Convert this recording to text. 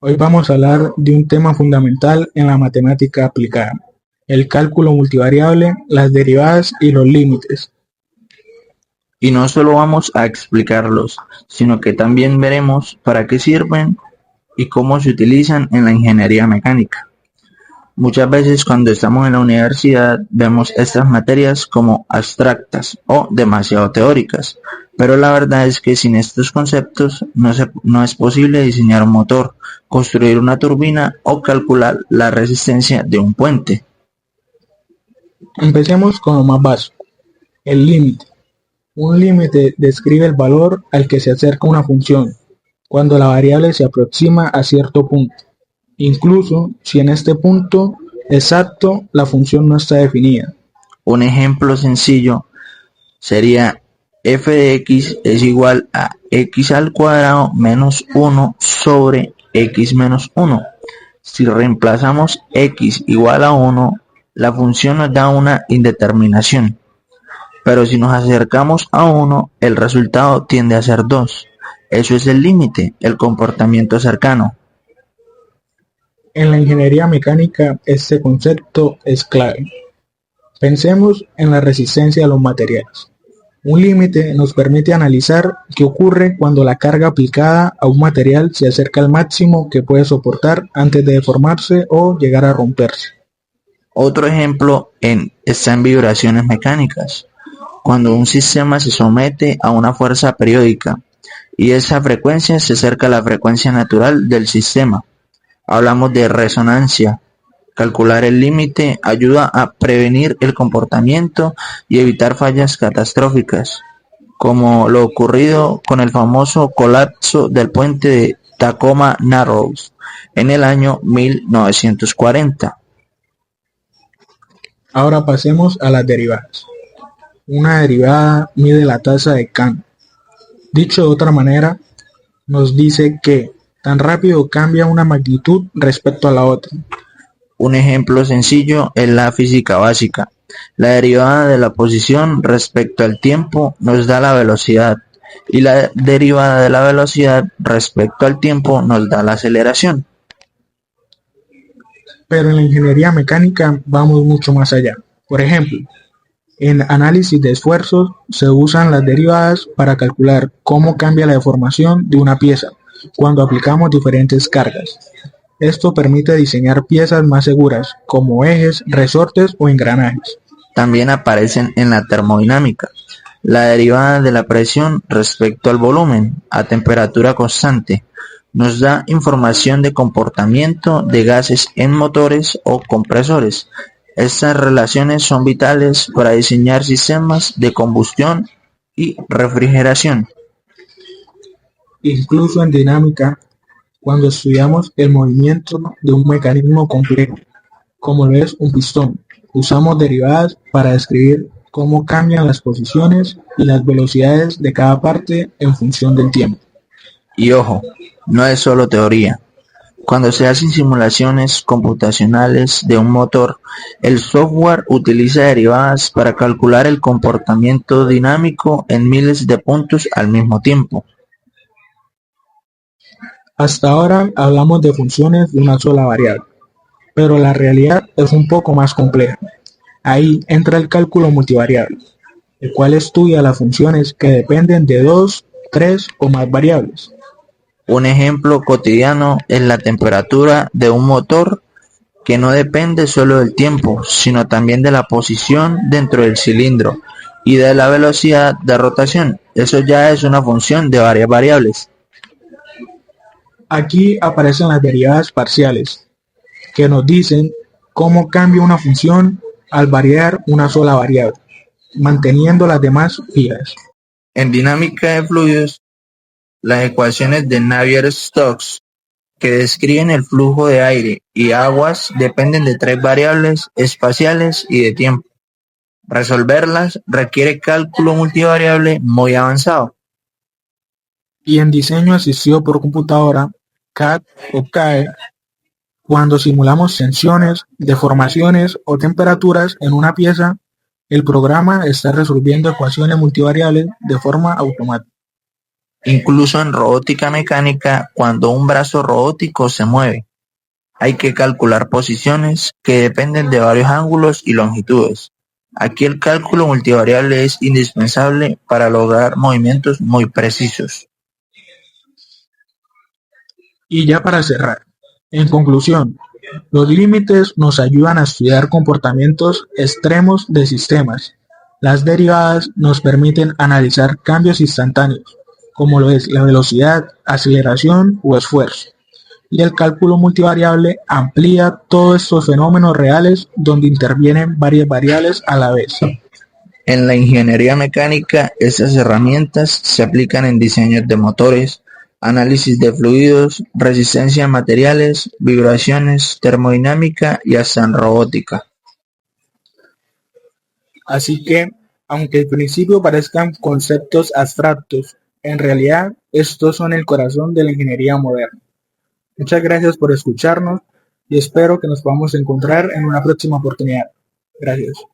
Hoy vamos a hablar de un tema fundamental en la matemática aplicada, el cálculo multivariable, las derivadas y los límites. Y no solo vamos a explicarlos, sino que también veremos para qué sirven y cómo se utilizan en la ingeniería mecánica. Muchas veces cuando estamos en la universidad vemos estas materias como abstractas o demasiado teóricas, pero la verdad es que sin estos conceptos no es posible diseñar un motor, construir una turbina o calcular la resistencia de un puente. Empecemos con lo más básico, el límite. Un límite describe el valor al que se acerca una función, cuando la variable se aproxima a cierto punto, incluso si en este punto exacto la función no está definida. Un ejemplo sencillo sería f de x es igual a x al cuadrado menos 1 sobre x menos 1. Si reemplazamos x igual a 1, la función nos da una indeterminación. Pero si nos acercamos a 1, el resultado tiende a ser 2. Eso es el límite, el comportamiento cercano. En la ingeniería mecánica este concepto es clave. Pensemos en la resistencia a los materiales. Un límite nos permite analizar qué ocurre cuando la carga aplicada a un material se acerca al máximo que puede soportar antes de deformarse o llegar a romperse. Otro ejemplo está en vibraciones mecánicas. Cuando un sistema se somete a una fuerza periódica y esa frecuencia se acerca a la frecuencia natural del sistema, hablamos de resonancia. Calcular el límite ayuda a prevenir el comportamiento y evitar fallas catastróficas, como lo ocurrido con el famoso colapso del puente de Tacoma Narrows en el año 1940. Ahora pasemos a las derivadas. Una derivada mide la tasa de Kant. Dicho de otra manera, nos dice que tan rápido cambia una magnitud respecto a la otra. Un ejemplo sencillo es la física básica. La derivada de la posición respecto al tiempo nos da la velocidad y la derivada de la velocidad respecto al tiempo nos da la aceleración. Pero en la ingeniería mecánica vamos mucho más allá. Por ejemplo, en análisis de esfuerzos se usan las derivadas para calcular cómo cambia la deformación de una pieza cuando aplicamos diferentes cargas. Esto permite diseñar piezas más seguras, como ejes, resortes o engranajes. También aparecen en la termodinámica. La derivada de la presión respecto al volumen a temperatura constante nos da información de comportamiento de gases en motores o compresores. Estas relaciones son vitales para diseñar sistemas de combustión y refrigeración. Incluso en dinámica, cuando estudiamos el movimiento de un mecanismo complejo, como lo es un pistón, usamos derivadas para describir cómo cambian las posiciones y las velocidades de cada parte en función del tiempo. Y ojo, no es solo teoría. Cuando se hacen simulaciones computacionales de un motor, el software utiliza derivadas para calcular el comportamiento dinámico en miles de puntos al mismo tiempo. Hasta ahora hablamos de funciones de una sola variable, pero la realidad es un poco más compleja. Ahí entra el cálculo multivariable, el cual estudia las funciones que dependen de dos, tres o más variables. Un ejemplo cotidiano es la temperatura de un motor que no depende solo del tiempo, sino también de la posición dentro del cilindro y de la velocidad de rotación. Eso ya es una función de varias variables. Aquí aparecen las derivadas parciales, que nos dicen cómo cambia una función al variar una sola variable, manteniendo las demás fijas. En dinámica de fluidos, las ecuaciones de Navier-Stokes que describen el flujo de aire y aguas dependen de tres variables espaciales y de tiempo. Resolverlas requiere cálculo multivariable muy avanzado. Y en diseño asistido por computadora, CAD o CAE, cuando simulamos tensiones, deformaciones o temperaturas en una pieza, el programa está resolviendo ecuaciones multivariables de forma automática. Incluso en robótica mecánica, cuando un brazo robótico se mueve, hay que calcular posiciones que dependen de varios ángulos y longitudes. Aquí el cálculo multivariable es indispensable para lograr movimientos muy precisos. Y ya para cerrar, en conclusión, los límites nos ayudan a estudiar comportamientos extremos de sistemas. Las derivadas nos permiten analizar cambios instantáneos, como lo es la velocidad, aceleración o esfuerzo. Y el cálculo multivariable amplía todos estos fenómenos reales donde intervienen varias variables a la vez. En la ingeniería mecánica, estas herramientas se aplican en diseños de motores, análisis de fluidos, resistencia a materiales, vibraciones, termodinámica y hasta en robótica. Así que, aunque al principio parezcan conceptos abstractos, en realidad estos son el corazón de la ingeniería moderna. Muchas gracias por escucharnos y espero que nos podamos encontrar en una próxima oportunidad. Gracias.